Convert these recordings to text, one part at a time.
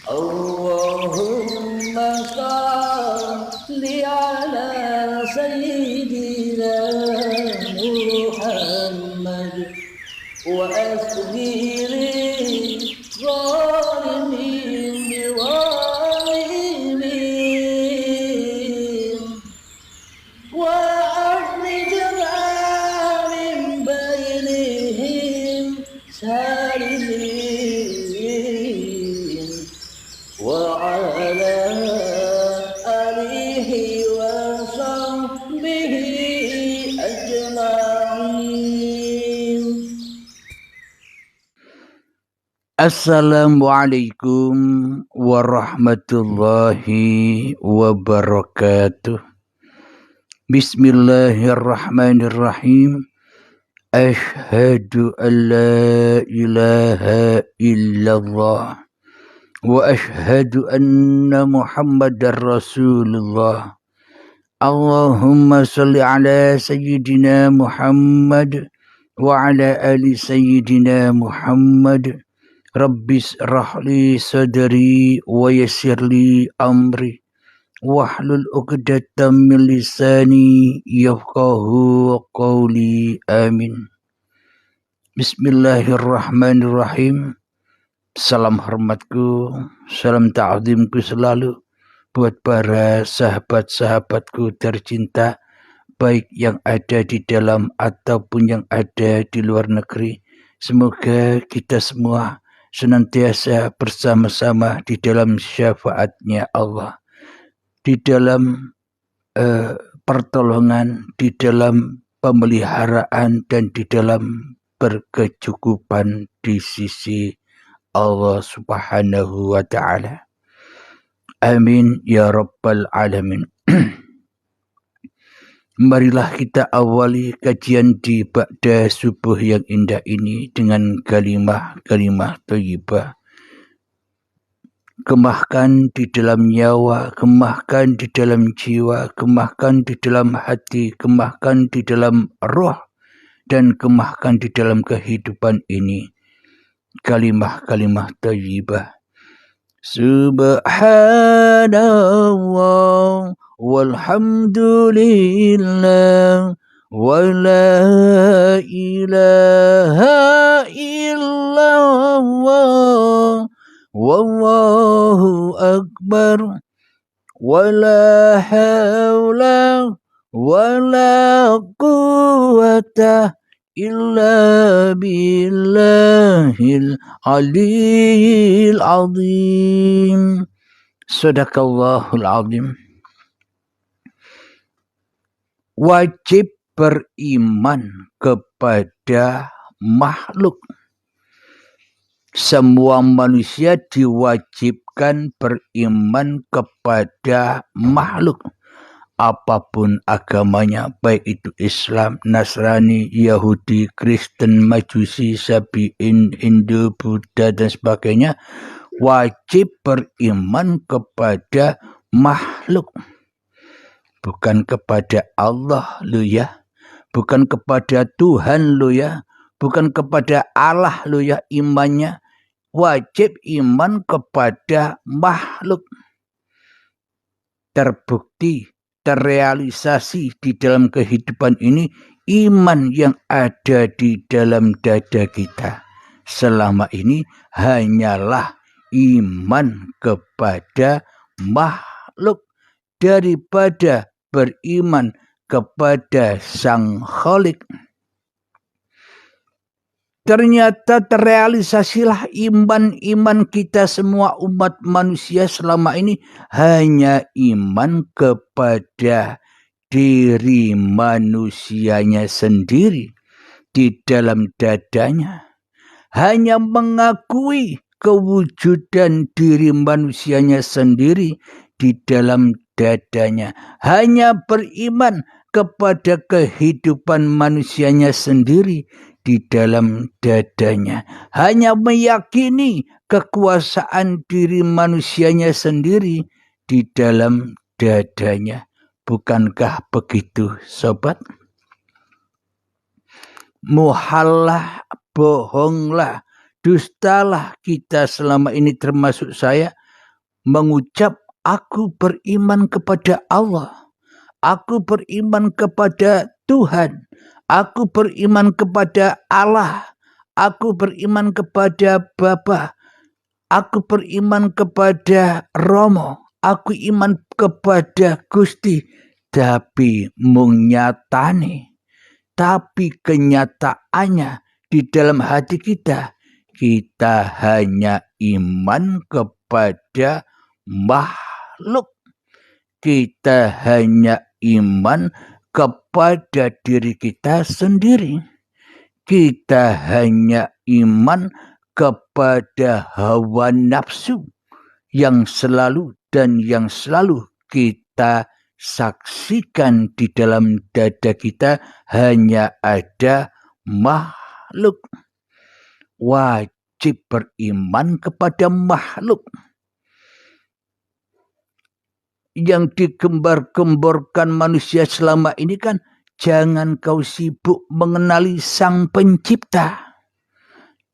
اللهم صل على سيدنا محمد وأسجر الظالمين بظالمين وأخرجنا من بينهم سالمين وعلى آله وصحبه أجمعين. Assalamualaikum warahmatullahi wabarakatuh. Bismillahirrahmanirrahim. Ashhadu an la ilaha illallah wa ashhadu anna Muhammadar Rasulullah. Allahumma salli ala sayyidina Muhammad wa ala ali sayyidina Muhammad. Rabbis rahli sadri wa yassirli amri wahlul 'uqdatam min lisani yafqahu qawli. Amin. Bismillahirrahmanirrahim. Salam hormatku, salam ta'zimku selalu buat para sahabat-sahabatku tercinta, baik yang ada di dalam ataupun yang ada di luar negeri. Semoga kita semua senantiasa bersama-sama di dalam syafaatnya Allah, di dalam pertolongan, di dalam pemeliharaan, dan di dalam berkecukupan di sisi Allah Subhanahu wa ta'ala. Amin ya rabbal alamin. Marilah kita awali kajian di ba'da subuh yang indah ini dengan kalimah-kalimah thayyibah. Gemahkan di dalam nyawa, gemahkan di dalam jiwa, gemahkan di dalam hati, gemahkan di dalam roh, dan gemahkan di dalam kehidupan ini. Kalimah-kalimah thayyibah. Subhanallah walhamdulillah wa la ilaha illallah wallahu akbar wa la hawla wa la quwwata illa billahil aliyyil azim. Sadaqallahul azim. Wajib beriman kepada makhluk. Semua manusia diwajibkan beriman kepada makhluk, apapun agamanya, baik itu Islam, Nasrani, Yahudi, Kristen, Majusi, Sabi'in, Hindu, Buddha, dan sebagainya. Wajib beriman kepada makhluk, bukan kepada Allah lu ya, bukan kepada Tuhan lu ya, bukan kepada Allah lu ya imannya. Wajib iman kepada makhluk. Terbukti, terrealisasi di dalam kehidupan ini iman yang ada di dalam dada kita selama ini hanyalah iman kepada makhluk daripada beriman kepada Sang Khalik. Ternyata terrealisasilah iman kita semua umat manusia selama ini hanya iman kepada diri manusianya sendiri di dalam dadanya. Hanya mengakui kewujudan diri manusianya sendiri di dalam dadanya. Hanya beriman kepada kehidupan manusianya sendiri di dalam dadanya. Hanya meyakini kekuasaan diri manusianya sendiri di dalam dadanya. Bukankah begitu, sobat? Muhallah, bohonglah, dustalah kita selama ini, termasuk saya, mengucap, aku beriman kepada Allah, aku beriman kepada Tuhan, aku beriman kepada Allah, aku beriman kepada Bapa, aku beriman kepada Romo, aku iman kepada Gusti. Tapi mung nyatane, tapi kenyataannya di dalam hati kita hanya iman kepada makhluk. Kita hanya iman kepada diri kita sendiri. Kita hanya iman kepada hawa nafsu yang selalu kita saksikan di dalam dada kita hanya ada makhluk. Wajib beriman kepada makhluk. Yang digembar-gemborkan manusia selama ini kan, jangan kau sibuk mengenali Sang Pencipta,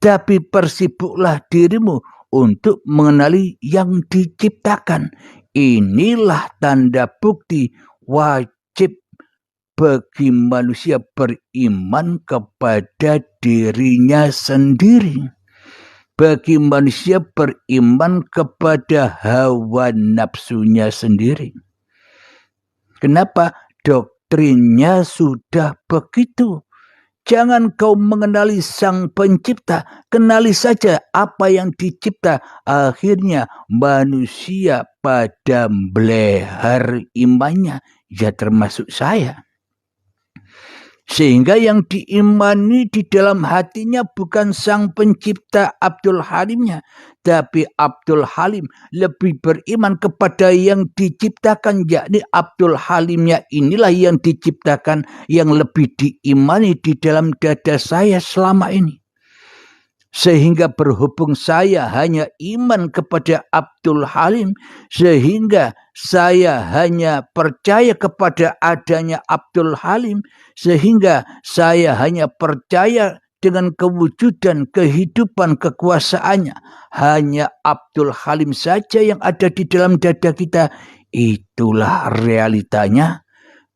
tapi persibuklah dirimu untuk mengenali yang diciptakan. Inilah tanda bukti wajib bagi manusia beriman kepada dirinya sendiri. Bagi manusia beriman kepada hawa nafsunya sendiri. Kenapa? Doktrinnya sudah begitu. Jangan kau mengenali Sang Pencipta, kenali saja apa yang dicipta. Akhirnya manusia pada melehar imannya, ya termasuk saya. Sehingga yang diimani di dalam hatinya bukan Sang Pencipta Abdul Halimnya, tapi Abdul Halim lebih beriman kepada yang diciptakan, yakni Abdul Halimnya inilah yang diciptakan, yang lebih diimani di dalam dada saya selama ini. Sehingga berhubung saya hanya iman kepada Abdul Halim, sehingga saya hanya percaya kepada adanya Abdul Halim, sehingga saya hanya percaya dengan kewujudan, kehidupan, kekuasaannya. Hanya Abdul Halim saja yang ada di dalam dada kita. Itulah realitanya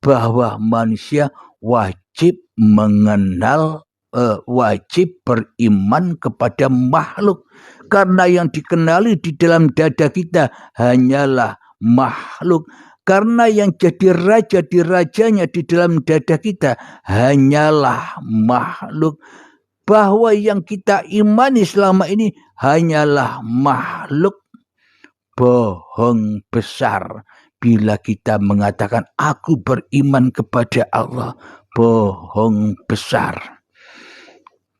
bahwa manusia wajib mengenal, wajib beriman kepada makhluk. Karena yang dikenali di dalam dada kita hanyalah makhluk. Karena yang jadi raja di rajanya di dalam dada kita hanyalah makhluk. Bahwa yang kita imani selama ini hanyalah makhluk. Bohong besar bila kita mengatakan aku beriman kepada Allah. Bohong besar.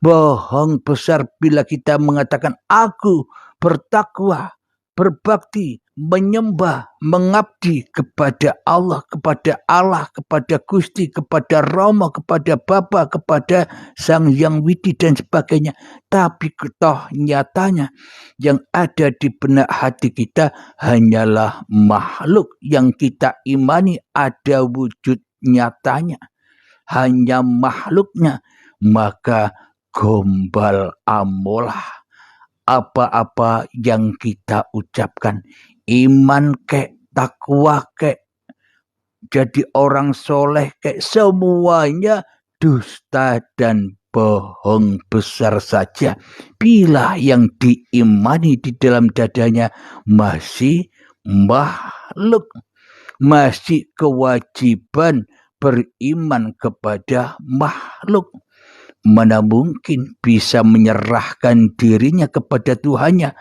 Bohong besar bila kita mengatakan aku bertakwa, berbakti, menyembah, mengabdi kepada Allah, kepada Gusti, kepada Romo, kepada Bapa, kepada Sang Hyang Widi dan sebagainya. Tapi toh nyatanya yang ada di benak hati kita hanyalah makhluk yang kita imani ada wujud nyatanya. Hanya makhluknya. Maka gombal amolah apa-apa yang kita ucapkan. Iman kek, takwa kek, jadi orang soleh kek, semuanya dusta dan bohong besar saja. Bila yang diimani di dalam dadanya masih makhluk, masih kewajiban beriman kepada makhluk. Mana mungkin bisa menyerahkan dirinya kepada Tuhannya.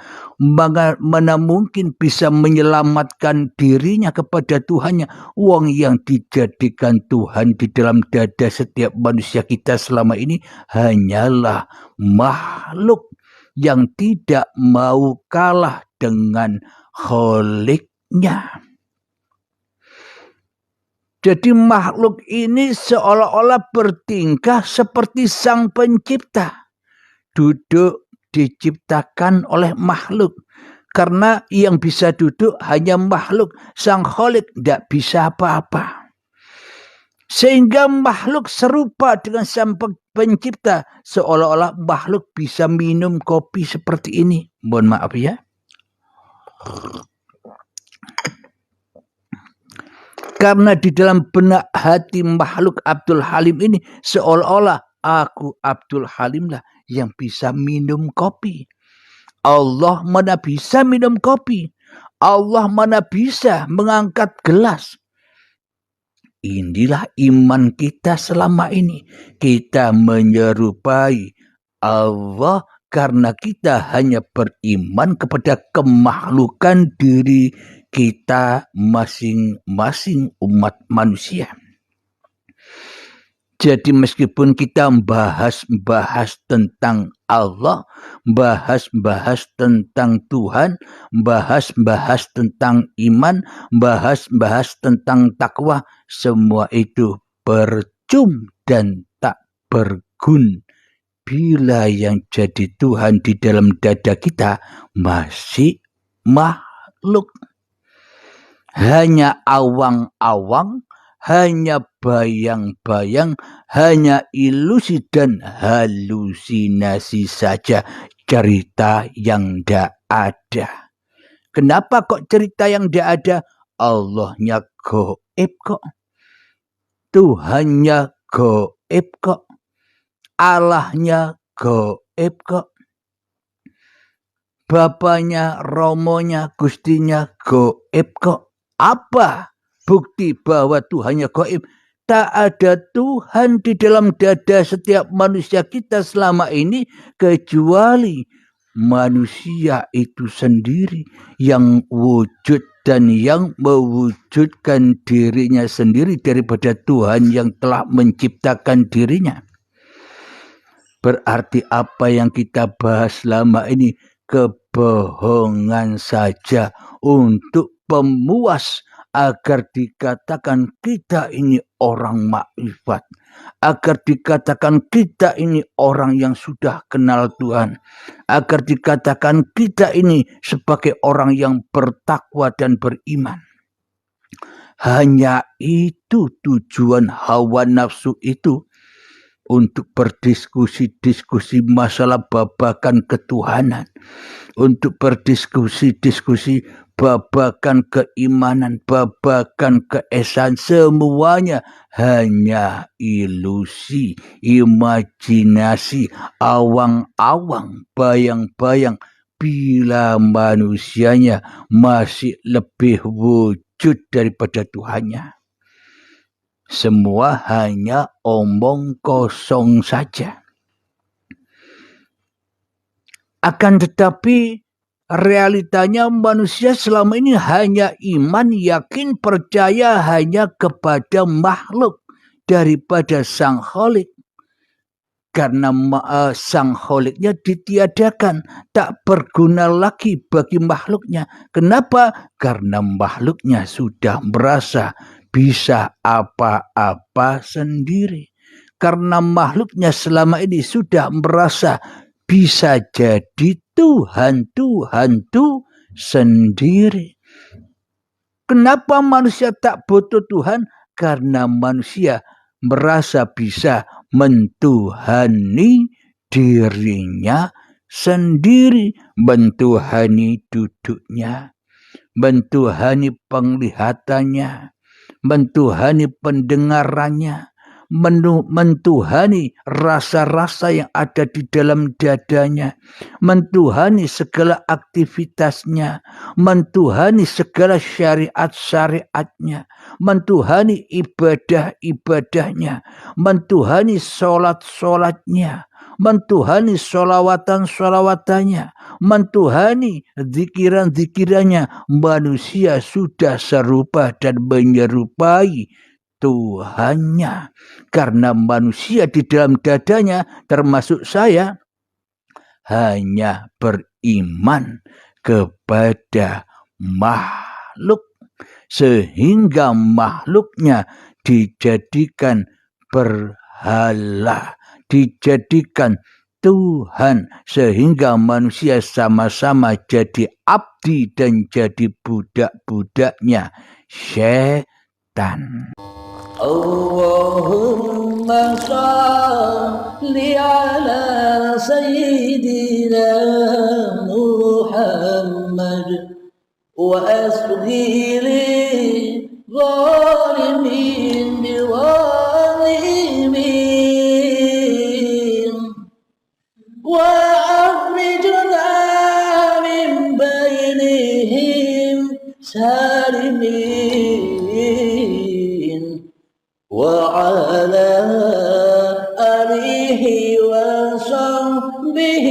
Mana mungkin bisa menyelamatkan dirinya kepada Tuhannya. Wong yang dijadikan Tuhan di dalam dada setiap manusia kita selama ini hanyalah makhluk yang tidak mau kalah dengan Kholiknya. Jadi makhluk ini seolah-olah bertingkah seperti Sang Pencipta. Duduk diciptakan oleh makhluk. Karena yang bisa duduk hanya makhluk. Sang Kholik tidak bisa apa-apa. Sehingga makhluk serupa dengan Sang Pencipta. Seolah-olah makhluk bisa minum kopi seperti ini. Mohon maaf ya. Karena di dalam benak hati makhluk Abdul Halim ini seolah-olah aku Abdul Halim lah yang bisa minum kopi. Allah mana bisa minum kopi. Allah mana bisa mengangkat gelas. Inilah iman kita selama ini. Kita menyerupai Allah karena kita hanya beriman kepada kemakhlukan diri kita masing-masing umat manusia. Jadi meskipun kita bahas tentang Allah, bahas tentang Tuhan, bahas tentang iman, bahas tentang takwa, semua itu percuma dan tak berguna bila yang jadi Tuhan di dalam dada kita masih makhluk. Hanya awang-awang, hanya bayang-bayang, hanya ilusi dan halusinasi saja, cerita yang tidak ada. Kenapa kok cerita yang tidak ada? Allahnya gaib kok. Tuhannya gaib kok. Allahnya gaib kok. Bapaknya, Romonya, Gustinya gaib kok. Apa bukti bahwa Tuhannya gaib? Tak ada Tuhan di dalam dada setiap manusia kita selama ini kecuali manusia itu sendiri yang wujud dan yang mewujudkan dirinya sendiri daripada Tuhan yang telah menciptakan dirinya. Berarti apa yang kita bahas selama ini kebohongan saja untuk pemuas agar dikatakan kita ini orang makrifat, agar dikatakan kita ini orang yang sudah kenal Tuhan, agar dikatakan kita ini sebagai orang yang bertakwa dan beriman. Hanya itu tujuan hawa nafsu itu, untuk berdiskusi-diskusi masalah babakan ketuhanan, untuk berdiskusi-diskusi babakan keimanan, babakan keesaan, semuanya hanya ilusi, imajinasi, awang-awang, bayang-bayang, bila manusianya masih lebih wujud daripada Tuhannya. Semua hanya omong kosong saja. Akan tetapi realitanya manusia selama ini hanya iman, yakin, percaya hanya kepada makhluk daripada Sang Khalik. Karena Sang Khaliknya ditiadakan, tak berguna lagi bagi makhluknya. Kenapa? Karena makhluknya sudah merasa bisa apa-apa sendiri. Karena makhluknya selama ini sudah merasa bisa jadi Tuhan-Tuhan itu sendiri. Kenapa manusia tak butuh Tuhan? Karena manusia merasa bisa mentuhani dirinya sendiri, mentuhani duduknya, mentuhani penglihatannya, mentuhani pendengarannya, mentuhani rasa-rasa yang ada di dalam dadanya, mentuhani segala aktivitasnya, mentuhani segala syariat-syariatnya, mentuhani ibadah-ibadahnya, mentuhani sholat-sholatnya, mentuhani sholawatan-sholawatannya, mentuhani zikiran-zikirannya. Manusia sudah serupa dan menyerupai Tuhannya. Karena manusia di dalam dadanya, termasuk saya, hanya beriman kepada makhluk, sehingga makhluknya dijadikan berhala, dijadikan Tuhan, sehingga manusia sama-sama jadi abdi dan jadi budak-budaknya syaitan. Allahumma shalli ala sayyidina Muhammad وأسقي للظالمين بظالمين وأخرجنا من بينهم سالمين وعلى آله وصحبه